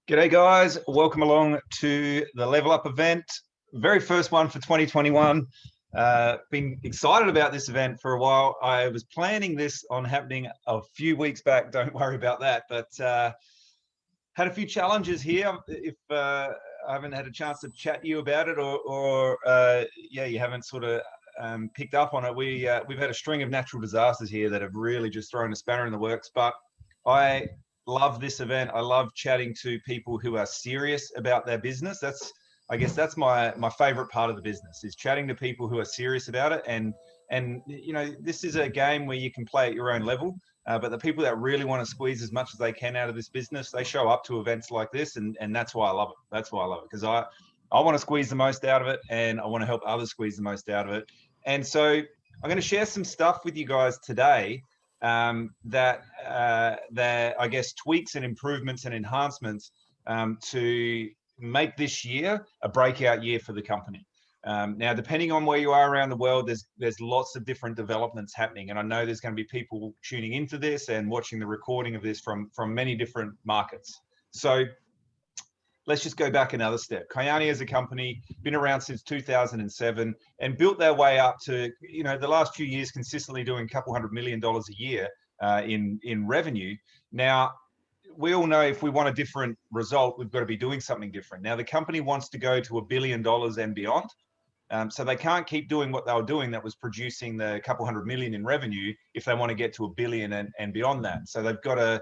G'day guys, welcome along to the Level Up event. Very first one for 2021. Been excited about this event for a while. I was planning this on happening a few weeks back, don't worry about that, but had a few challenges here. If I haven't had a chance to chat to you about it or yeah, you haven't sort of picked up on it, we've had a string of natural disasters here that have really just thrown a spanner in the works, but I love this event. I love chatting to people who are serious about their business. I guess that's my favorite part of the business, is chatting to people who are serious about it. And you know, this is a game where you can play at your own level, but the people that really want to squeeze as much as they can out of this business, they show up to events like this, and that's why I love it. That's why I love it, because I want to squeeze the most out of it, and I want to help others squeeze the most out of it. And so I'm going to share some stuff with you guys today that I guess tweaks and improvements and enhancements to make this year a breakout year for the company. Now, depending on where you are around the world, there's lots of different developments happening, and I know there's going to be people tuning into this and watching the recording of this from many different markets. So let's just go back another step. Kyani as a company, been around since 2007 and built their way up to, you know, the last few years consistently doing a couple $100 million a year in revenue. Now, we all know if we want a different result, we've got to be doing something different. Now, the company wants to go to $1 billion and beyond. So they can't keep doing what they were doing that was producing the couple $100 million in revenue if they want to get to $1 billion and beyond that. So they've got to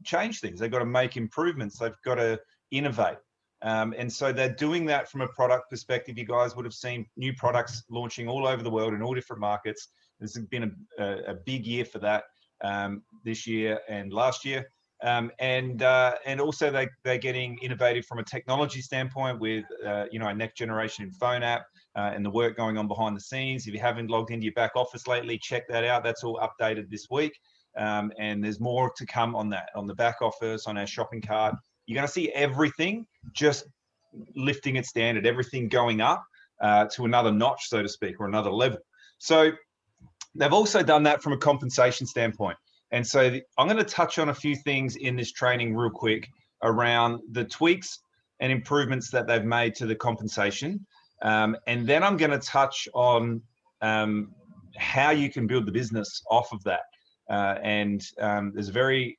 change things. They've got to make improvements. They've got to innovate. And so they're doing that from a product perspective. You guys would have seen new products launching all over the world in all different markets. This has been a big year for that this year and last year. And also they're getting innovative from a technology standpoint with you know, a next generation phone app and the work going on behind the scenes. If you haven't logged into your back office lately, check that out. That's all updated this week. And there's more to come on that, on the back office, on our shopping cart. You're going to see everything just lifting its standard, everything going up to another notch, so to speak, or another level. So they've also done that from a compensation standpoint. And so I'm going to touch on a few things in this training real quick around the tweaks and improvements that they've made to the compensation. And then I'm going to touch on how you can build the business off of that. There's a very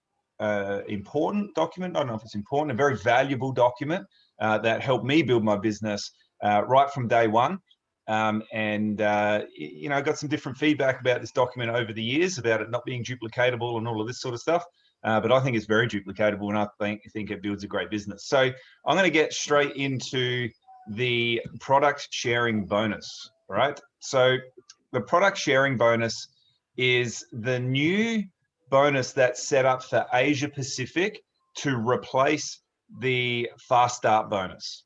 important document. I don't know if it's important, a very valuable document that helped me build my business right from day one. You know, I got some different feedback about this document over the years about it not being duplicatable and all of this sort of stuff. But I think it's very duplicatable, and I think it builds a great business. So I'm going to get straight into the product sharing bonus, right? So the product sharing bonus is the new bonus that's set up for Asia Pacific to replace the fast start bonus.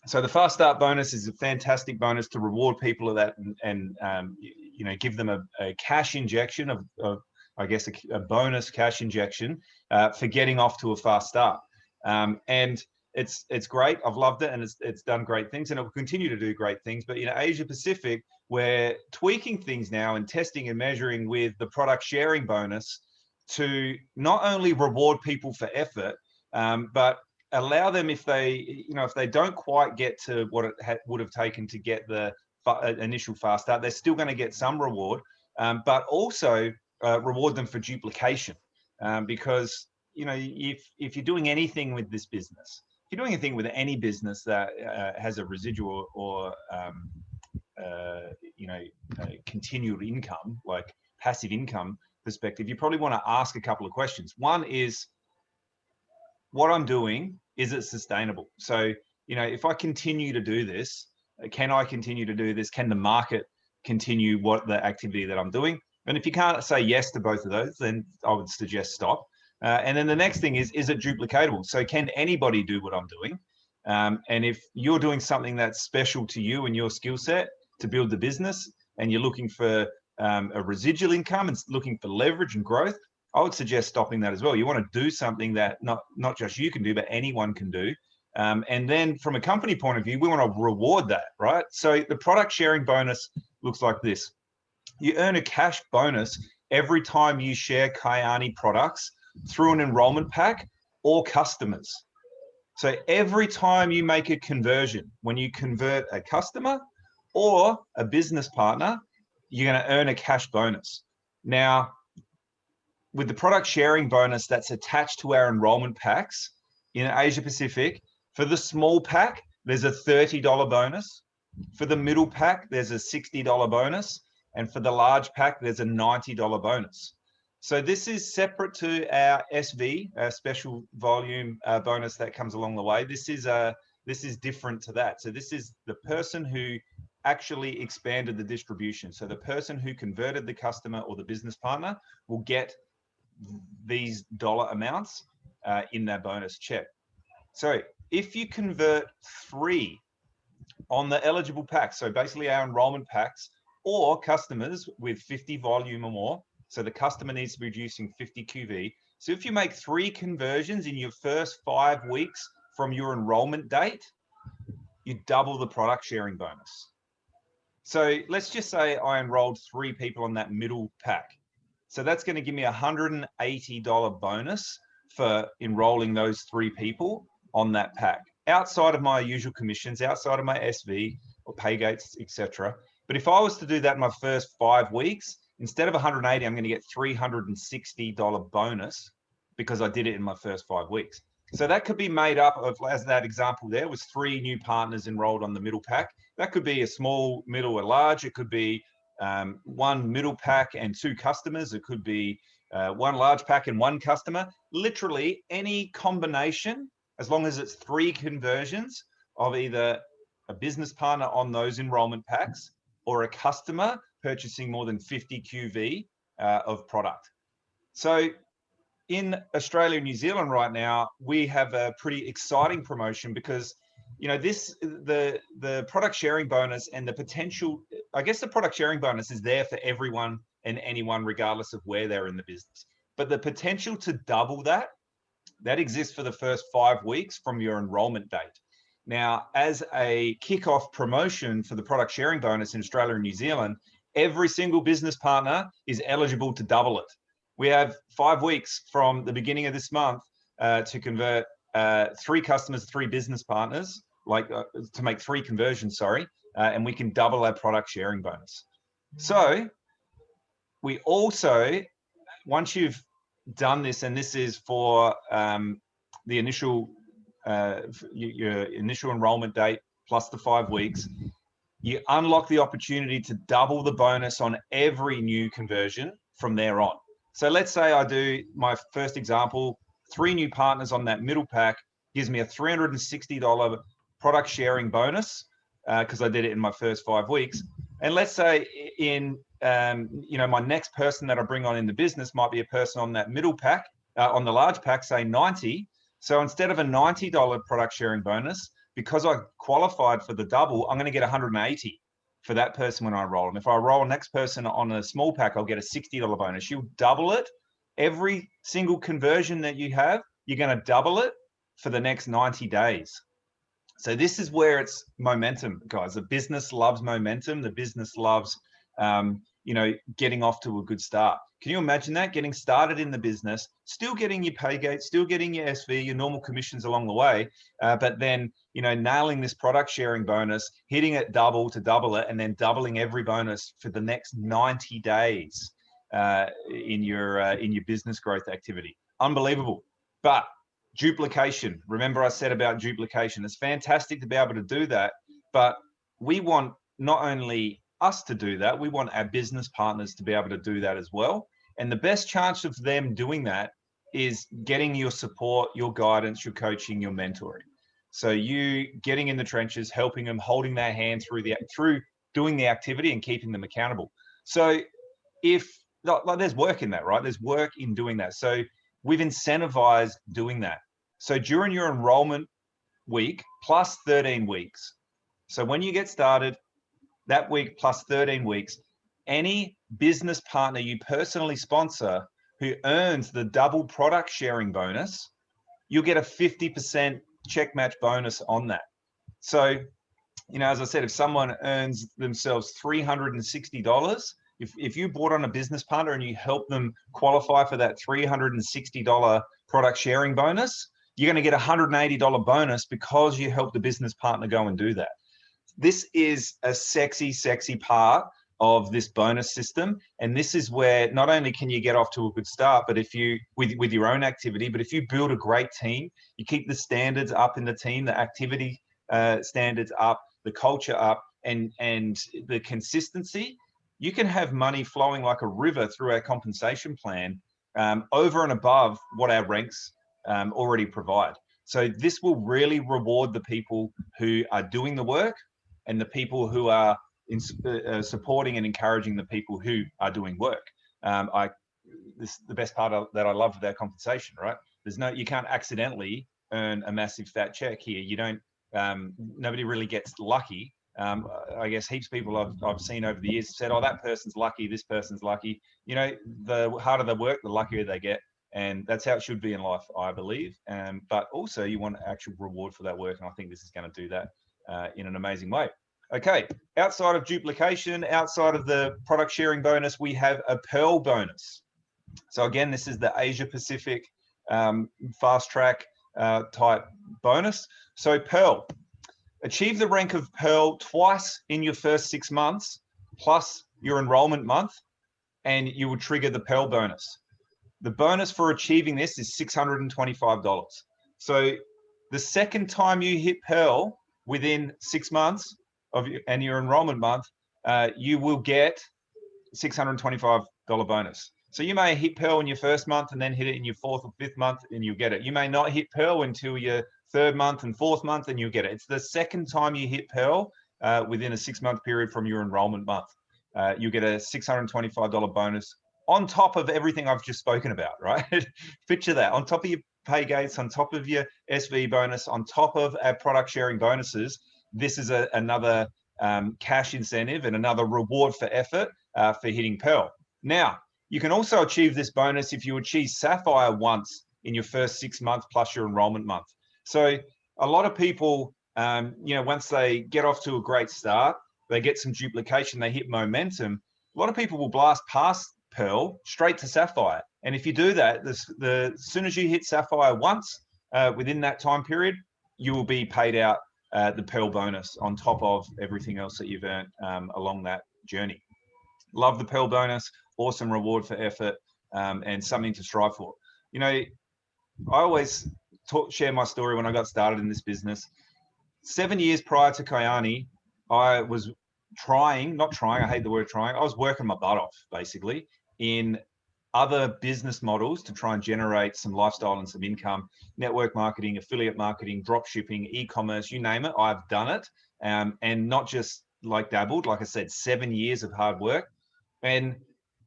So the fast start bonus is a fantastic bonus to reward people of that and you know, give them a cash injection of I guess a bonus cash injection for getting off to a fast start. And it's great. I've loved it, and it's done great things, and it will continue to do great things. But in Asia Pacific, we're tweaking things now and testing and measuring with the product sharing bonus to not only reward people for effort, but allow them, if they don't quite get to what it would have taken to get the initial fast start, they're still going to get some reward, but also reward them for duplication. Because, you know, if you're doing anything with this business, if you're doing anything with any business that has a residual or you know, continual income, like passive income perspective, you probably want to ask a couple of questions. One is, what I'm doing, is it sustainable? So, you know, if I continue to do this, can I continue to do this? Can the market continue the activity that I'm doing? And if you can't say yes to both of those, then I would suggest stop. And then the next thing is it duplicatable? So can anybody do what I'm doing? And if you're doing something that's special to you and your skill set to build the business, and you're looking for a residual income and looking for leverage and growth, I would suggest stopping that as well. You want to do something that not just you can do, but anyone can do. And then from a company point of view, we want to reward that, right? So the product sharing bonus looks like this. You earn a cash bonus every time you share Kyani products through an enrollment pack or customers. So every time you make a conversion, when you convert a customer or a business partner, you're going to earn a cash bonus. Now, with the product sharing bonus that's attached to our enrollment packs in Asia Pacific, for the small pack, there's a $30 bonus. For the middle pack, there's a $60 bonus. And for the large pack, there's a $90 bonus. So this is separate to our SV, our special volume bonus that comes along the way. This is different to that. So this is the person who actually expanded the distribution. So the person who converted the customer or the business partner will get these dollar amounts in their bonus check. So if you convert 3 on the eligible packs, so basically our enrollment packs, or customers with 50 volume or more, so the customer needs to be producing 50 QV. So if you make 3 conversions in your first 5 weeks from your enrollment date, you double the product sharing bonus. So let's just say I enrolled 3 people on that middle pack. So that's going to give me a $180 bonus for enrolling those 3 people on that pack, outside of my usual commissions, outside of my SV or pay gates, etc. But if I was to do that in my first 5 weeks, instead of 180, I'm going to get $360 bonus because I did it in my first 5 weeks. So that could be made up of, as that example there was 3 new partners enrolled on the middle pack. That could be a small, middle, or large. It could be 1 middle pack and 2 customers. It could be 1 large pack and 1 customer. Literally any combination, as long as it's 3 conversions of either a business partner on those enrollment packs or a customer purchasing more than 50 QV of product. So in Australia and New Zealand right now, we have a pretty exciting promotion because, you know, the product sharing bonus and the potential, I guess the product sharing bonus is there for everyone and anyone, regardless of where they're in the business. But the potential to double that exists for the first 5 weeks from your enrollment date. Now, as a kickoff promotion for the product sharing bonus in Australia and New Zealand, every single business partner is eligible to double it. We have 5 weeks from the beginning of this month to convert 3 customers, 3 business partners, to make 3 conversions, and we can double our product sharing bonus. So we also, once you've done this, and this is for the initial, your initial enrollment date plus the 5 weeks, you unlock the opportunity to double the bonus on every new conversion from there on. So let's say I do my first example, 3 new partners on that middle pack gives me a $360 product sharing bonus because I did it in my first 5 weeks. And let's say in, my next person that I bring on in the business might be a person on that middle pack, on the large pack, say 90. So instead of a $90 product sharing bonus, because I qualified for the double, I'm going to get 180 for that person when I roll. And if I roll next person on a small pack, I'll get a $60 bonus. You double it. Every single conversion that you have, you're going to double it for the next 90 days. So this is where it's momentum, guys. The business loves momentum. The business loves, getting off to a good start. Can you imagine that? Getting started in the business, still getting your pay gate, still getting your SV, your normal commissions along the way, but then, nailing this product sharing bonus, hitting it double to double it, and then doubling every bonus for the next 90 days in your business growth activity. Unbelievable. But duplication, remember I said about duplication. It's fantastic to be able to do that, but we want not only us to do that, we want our business partners to be able to do that as well. And the best chance of them doing that is getting your support, your guidance, your coaching, your mentoring. So you getting in the trenches, helping them, holding their hand through doing the activity and keeping them accountable. So there's work in that, right? There's work in doing that. So we've incentivized doing that. So during your enrollment week plus 13 weeks. So when you get started, that week plus 13 weeks, any business partner you personally sponsor who earns the double product sharing bonus, you'll get a 50% check match bonus on that. So, as I said, if someone earns themselves $360, if you brought on a business partner and you help them qualify for that $360 product sharing bonus, you're going to get a $180 bonus because you helped the business partner go and do that. This is a sexy, sexy part of this bonus system. And this is where not only can you get off to a good start, but if you, with your own activity, but if you build a great team, you keep the standards up in the team, the activity standards up, the culture up, and the consistency, you can have money flowing like a river through our compensation plan over and above what our ranks already provide. So this will really reward the people who are doing the work and the people who are supporting and encouraging the people who are doing work. This the best part that I love of that compensation, right? You can't accidentally earn a massive fat check here. You don't. Nobody really gets lucky. I guess heaps of people I've seen over the years said, "Oh, that person's lucky. This person's lucky." You know, the harder they work, the luckier they get, and that's how it should be in life, I believe. But also, you want actual reward for that work, and I think this is going to do that in an amazing way. Okay, outside of duplication, outside of the product sharing bonus, we have a Pearl bonus. So again, this is the Asia Pacific fast track type bonus. So Pearl, achieve the rank of Pearl twice in your first 6 months, plus your enrollment month, and you will trigger the Pearl bonus. The bonus for achieving this is $625. So the second time you hit Pearl within 6 months, and your enrollment month, you will get $625 bonus. So you may hit Pearl in your first month and then hit it in your 4th or 5th month and you'll get it. You may not hit Pearl until your 3rd month and 4th month and you'll get it. It's the second time you hit Pearl within a 6-month period from your enrollment month. You'll get a $625 bonus on top of everything I've just spoken about, right? Picture that, on top of your pay gates, on top of your SV bonus, on top of our product sharing bonuses. This is another cash incentive and another reward for effort for hitting Pearl. Now, you can also achieve this bonus if you achieve Sapphire once in your first 6 months plus your enrollment month. So a lot of people, you know, once they get off to a great start, they get some duplication, they hit momentum. A lot of people will blast past Pearl straight to Sapphire. And if you do that, as soon as you hit Sapphire once within that time period, you will be paid out the Pearl bonus on top of everything else that you've earned along that journey. Love the Pearl bonus, awesome reward for effort, and something to strive for. You know, I always share my story when I got started in this business. 7 years prior to Kyani, I was I hate the word trying, I was working my butt off, basically, in other business models to try and generate some lifestyle and some income, network marketing, affiliate marketing, drop shipping, e-commerce, you name it, I've done it. And not just like dabbled, like I said, 7 years of hard work. And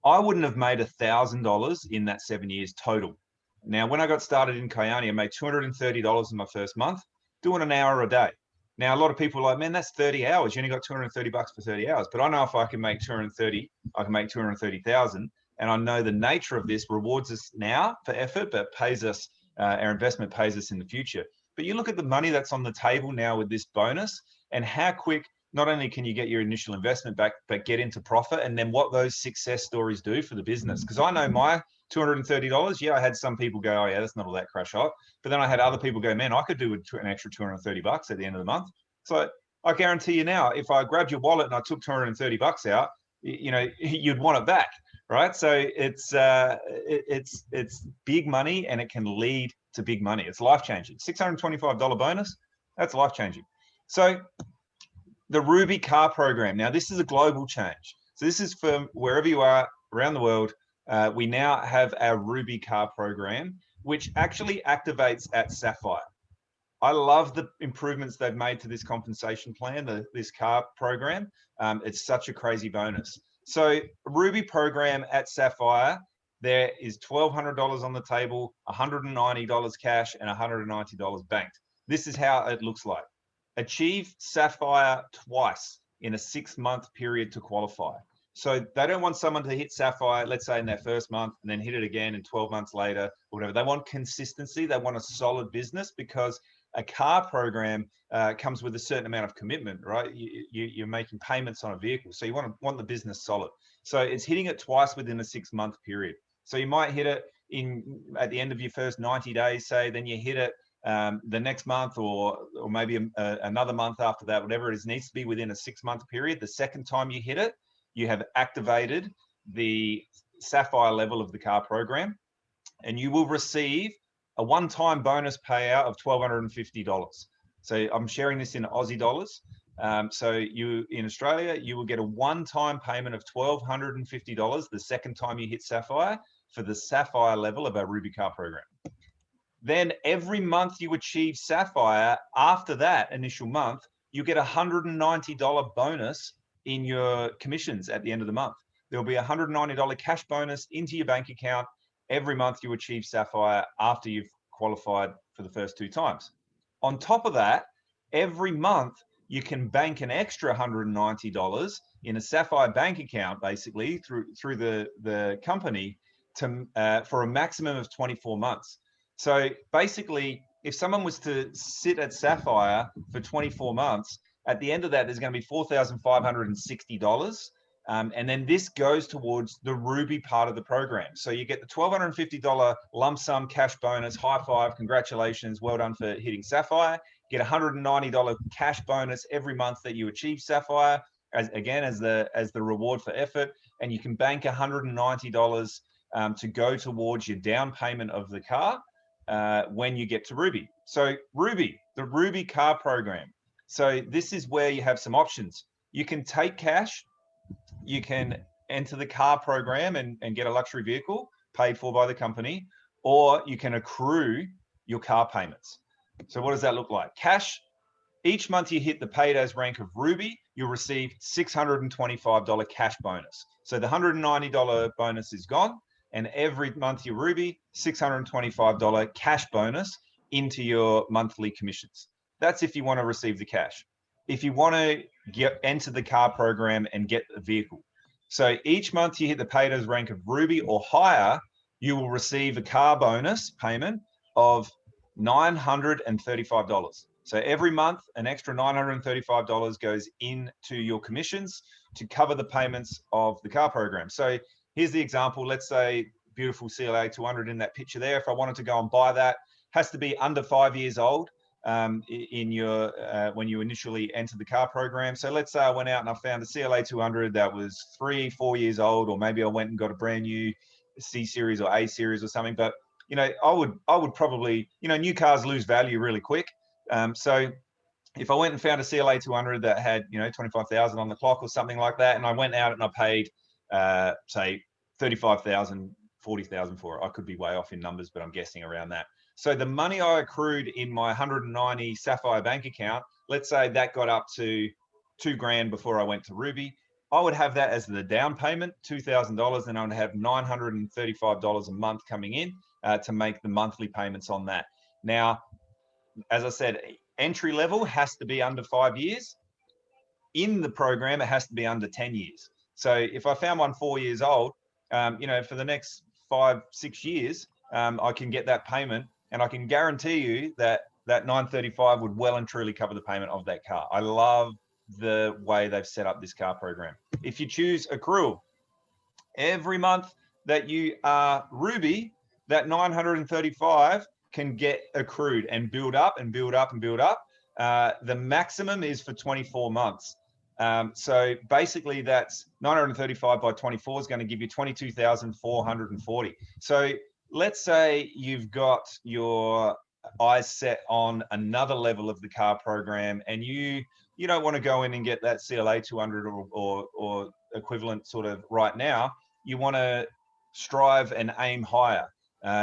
I wouldn't have made $1,000 in that 7 years total. Now, when I got started in Kyani, I made $230 in my first month, doing an hour a day. Now, a lot of people are like, man, that's 30 hours. You only got $230 for 30 hours. But I know if I can make 230, I can make 230,000. And I know the nature of this rewards us now for effort, but pays us, our investment pays us in the future. But you look at the money that's on the table now with this bonus and how quick, not only can you get your initial investment back, but get into profit, and then what those success stories do for the business. Because I know my $230, yeah, I had some people go, oh yeah, that's not all that crash hot. But then I had other people go, man, I could do an extra $230 at the end of the month. So I guarantee you now, if I grabbed your wallet and I took $230 out, you know, you'd want it back, right? So it's big money and it can lead to big money. It's life-changing. $625 bonus, that's life-changing. So the Ruby Car Program. Now, this is a global change. So this is for wherever you are around the world. We now have our Ruby Car Program, which actually activates at Sapphire. I love the improvements they've made to this compensation plan, this car program. It's such a crazy bonus. So Ruby program at Sapphire, there is $1,200 on the table, $190 cash, and $190 banked. This is how it looks like. Achieve Sapphire twice in a 6-month period to qualify. So they don't want someone to hit Sapphire, let's say in their first month, and then hit it again in 12 months later, or whatever. They want consistency. They want a solid business, because a car program comes with a certain amount of commitment, right? You're making payments on a vehicle. So you want the business solid. So it's hitting it twice within a 6-month period. So you might hit it at the end of your first 90 days, say, then you hit it the next month or maybe another month after that, whatever it is, needs to be within a 6-month period. The second time you hit it, you have activated the Sapphire level of the car program, and you will receive a one-time bonus payout of $1,250. So I'm sharing this in Aussie dollars. So you in Australia, you will get a one-time payment of $1,250 the second time you hit Sapphire for the Sapphire level of our Ruby car program. Then every month you achieve Sapphire, after that initial month, you get a $190 bonus in your commissions at the end of the month. There'll be a $190 cash bonus into your bank account every month you achieve Sapphire after you've qualified for the first 2 times. On top of that, every month you can bank an extra $190 in a Sapphire bank account, basically through the company for a maximum of 24 months. So basically, if someone was to sit at Sapphire for 24 months, at the end of that, there's going to be $4,560. And then this goes towards the Ruby part of the program. So you get the $1,250 lump sum cash bonus, high five, congratulations, well done for hitting Sapphire. Get a $190 cash bonus every month that you achieve Sapphire, as the reward for effort. And you can bank $190 to go towards your down payment of the car when you get to Ruby. So Ruby, the Ruby car program. So this is where you have some options. You can take cash, you can enter the car program and get a luxury vehicle paid for by the company, or you can accrue your car payments. So what does that look like? Cash, each month you hit the paid as rank of Ruby, you'll receive $625 cash bonus. So the $190 bonus is gone, and every month you Ruby, $625 cash bonus into your monthly commissions. That's if you want to receive the cash. If you want to enter the car program and get the vehicle. So each month you hit the paid as rank of Ruby or higher, you will receive a car bonus payment of $935. So every month, an extra $935 goes into your commissions to cover the payments of the car program. So here's the example. Let's say beautiful CLA 200 in that picture there. If I wanted to go and buy that, has to be under 5 years old in your when you initially enter the car program. So let's say I went out and I found a CLA 200 that was 3-4 years old, or maybe I went and got a brand new C series or A series or something. But you know, I would probably, you know, new cars lose value really quick. So if I went and found a CLA 200 that had, you know, 25,000 on the clock or something like that, and I went out and I paid say 35,000, 40,000 for it, I could be way off in numbers, but I'm guessing around that. So the money I accrued in my 190 Sapphire bank account, let's say that got up to $2,000 before I went to Ruby, I would have that as the down payment, $2,000, and I would have $935 a month coming in to make the monthly payments on that. Now, as I said, entry level has to be under 5 years. In the program, it has to be under 10 years. So if I found one 4 years old, you know, for the next 5-6 years, I can get that payment, and I can guarantee you that that $935 would well and truly cover the payment of that car. I love the way they've set up this car program. If you choose accrual, every month that you are Ruby, that $935 can get accrued and build up and build up and build up. The maximum is for 24 months. So basically that's 935 by 24 is going to give you 22,440. So let's say you've got your eyes set on another level of the car program, and you don't want to go in and get that CLA 200 or equivalent sort of right now. You want to strive and aim higher.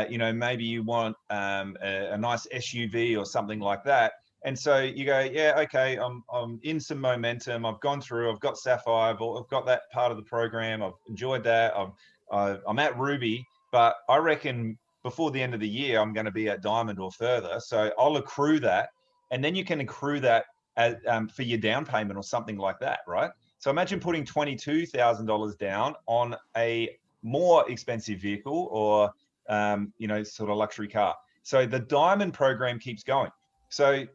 You know, maybe you want a nice SUV or something like that. And so you go, yeah, okay, I'm in some momentum. I've gone through, I've got Sapphire, I've got that part of the program. I've enjoyed that. I'm at Ruby, but I reckon before the end of the year, I'm going to be at Diamond or further. So I'll accrue that. And then you can accrue that as, for your down payment or something like that, right? So imagine putting $22,000 down on a more expensive vehicle or, you know, sort of luxury car. So the Diamond program keeps going. So,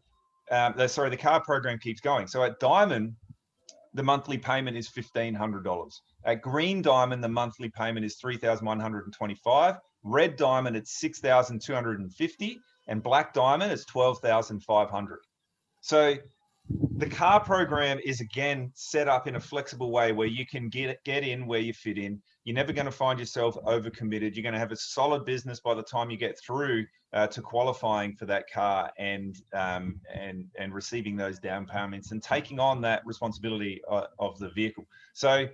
the car program keeps going. So at Diamond, the monthly payment is $1,500. At Green Diamond, the monthly payment is $3,125. Red Diamond, it's $6,250, and Black Diamond is $12,500. So the car program is, again, set up in a flexible way where you can get in where you fit in. You're never going to find yourself overcommitted. You're going to have a solid business by the time you get through to qualifying for that car and receiving those down payments and taking on that responsibility of the vehicle. So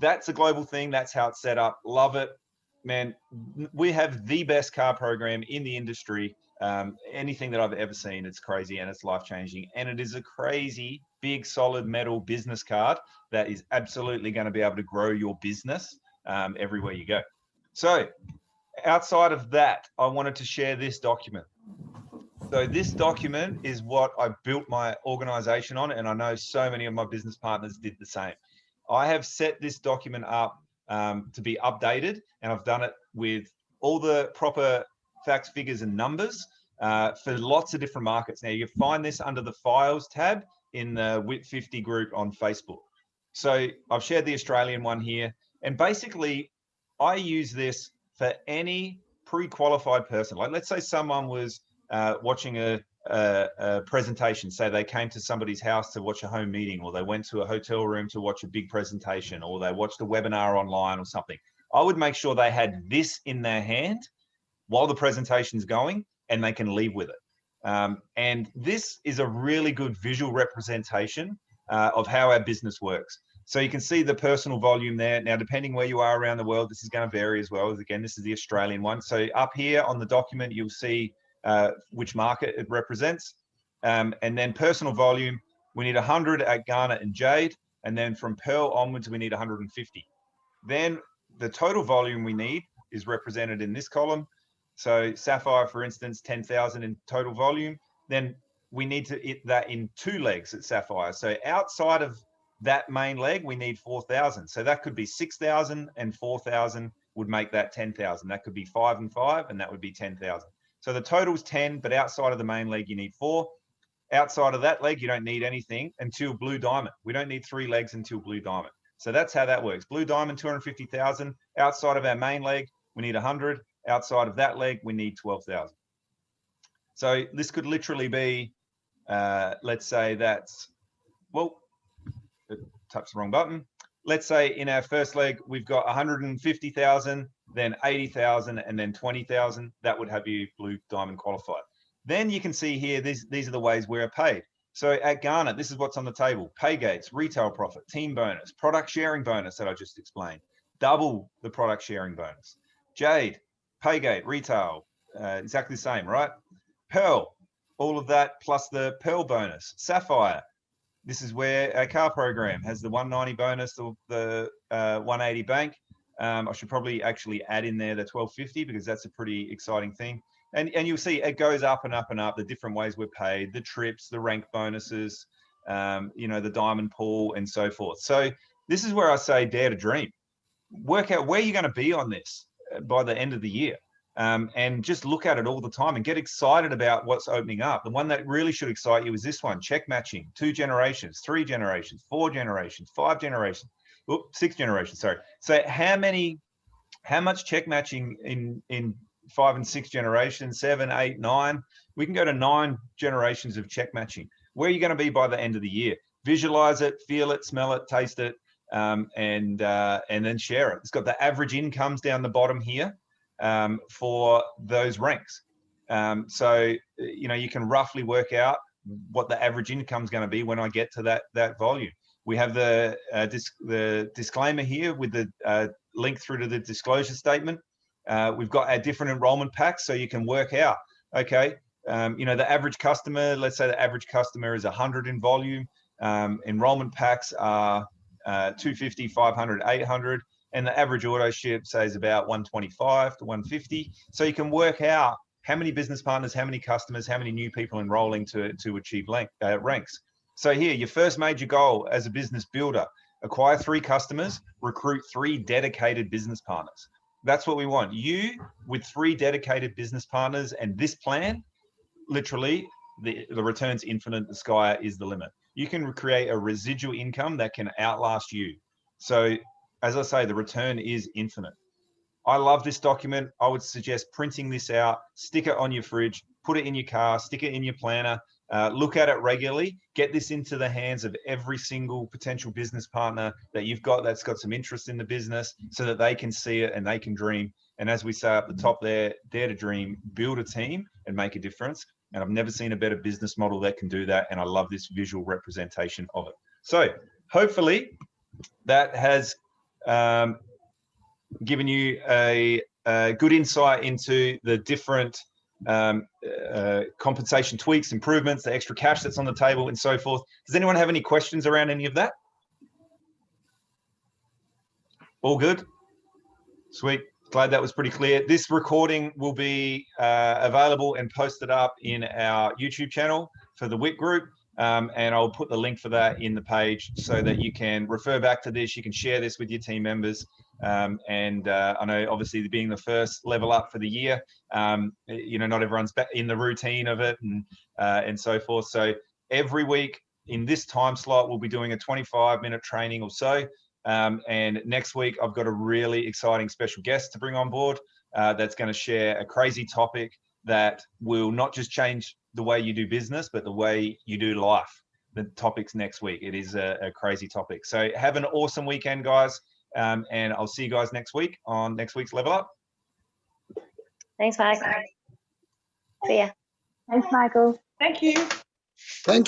that's a global thing. That's how it's set up. Love it, man. We have the best car program in the industry. Anything that I've ever seen. It's crazy and it's life-changing, and it is a crazy big solid metal business card that is absolutely going to be able to grow your business everywhere you go. So outside of that, I wanted to share this document. So this document is what I built my organization on, and I know so many of my business partners did the same. I have set this document up to be updated, and I've done it with all the proper facts, figures, and numbers for lots of different markets. Now, you find this under the Files tab in the WIT 50 group on Facebook. So I've shared the Australian one here, and basically I use this for any pre-qualified person. Like, let's say someone was watching a presentation, say they came to somebody's house to watch a home meeting, or they went to a hotel room to watch a big presentation, or they watched a webinar online or something. I would make sure they had this in their hand while the presentation's going, and they can leave with it. And this is a really good visual representation of how our business works. So you can see the personal volume there. Now, depending where you are around the world, this is going to vary as well. Again, this is the Australian one. So up here on the document, you'll see which market it represents. And then personal volume, we need 100 at Garnet and Jade. And then from Pearl onwards, we need 150. Then the total volume we need is represented in this column. So Sapphire, for instance, 10,000 in total volume. Then we need to hit that in 2 legs at Sapphire. So outside of that main leg, we need 4,000. So that could be 6,000, and 4,000 would make that 10,000. That could be 5 and 5, and that would be 10,000. So the total is 10, but outside of the main leg, you need 4. Outside of that leg, you don't need anything until Blue Diamond. We don't need 3 legs until Blue Diamond. So that's how that works. Blue Diamond, 250,000. Outside of our main leg, we need 100. Outside of that leg, we need 12,000. So this could literally be, let's say that's, well, touched the wrong button. Let's say in our first leg, we've got 150,000, then 80,000, and then 20,000. That would have you Blue Diamond qualified. Then you can see here, these are the ways we're paid. So at Garnet, this is what's on the table: pay gates, retail profit, team bonus, product sharing bonus that I just explained, double the product sharing bonus. Jade, paygate, retail, exactly the same, right? Pearl, all of that plus the Pearl bonus. Sapphire, this is where our car program has the 190 bonus, or the 180 bank. I should probably actually add in there the 1250, because that's a pretty exciting thing. And you'll see it goes up and up and up, the different ways we're paid, the trips, the rank bonuses, the diamond pool, and so forth. So this is where I say dare to dream. Work out where you're going to be on this by the end of the year, and just look at it all the time and get excited about what's opening up. The one that really should excite you is this one: check matching, 2 generations, 3 generations, 4 generations, 5 generations, 6 generations, sorry. So how much check matching in 5 and 6 generations, 7, 8, 9? We can go to 9 generations of check matching. Where are you going to be by the end of the year? Visualize it, feel it, smell it, taste it, and then share it. It's got the average incomes down the bottom here for those ranks. So you can roughly work out what the average income is going to be when I get to that volume. We have the disclaimer here with the link through to the disclosure statement. We've got our different enrollment packs, so you can work out, okay, the average customer, let's say the average customer is 100 in volume. Enrollment packs are 250, 500, 800, and the average auto ship says about 125 to 150. So you can work out how many business partners, how many customers, how many new people enrolling to achieve ranks. So here, your first major goal as a business builder: acquire 3 customers, recruit 3 dedicated business partners. That's what we want. You with 3 dedicated business partners, and this plan, literally the return's infinite. The sky is the limit. You can create a residual income that can outlast you. So as I say, the return is infinite. I love this document. I would suggest printing this out, stick it on your fridge, put it in your car, stick it in your planner, look at it regularly, get this into the hands of every single potential business partner that you've got that's got some interest in the business, so that they can see it and they can dream. And as we say up the top there, dare to dream, build a team and make a difference. And I've never seen a better business model that can do that. And I love this visual representation of it. So hopefully that has given you a good insight into the different compensation tweaks, improvements, the extra cash that's on the table, and so forth. Does anyone have any questions around any of that? All good? Sweet. Glad that was pretty clear. This recording will be available and posted up in our YouTube channel for the WIT group. And I'll put the link for that in the page so that you can refer back to this. You can share this with your team members. I know obviously being the first level up for the year, you know, not everyone's in the routine of it and so forth. So every week in this time slot, we'll be doing a 25-minute training or so. And next week, I've got a really exciting special guest to bring on board that's going to share a crazy topic that will not just change the way you do business, but the way you do life. The topic's next week. It is a crazy topic. So have an awesome weekend, guys. And I'll see you guys next week on next week's Level Up. Thanks, Mike. See ya. Thanks, Michael. Thank you. Thank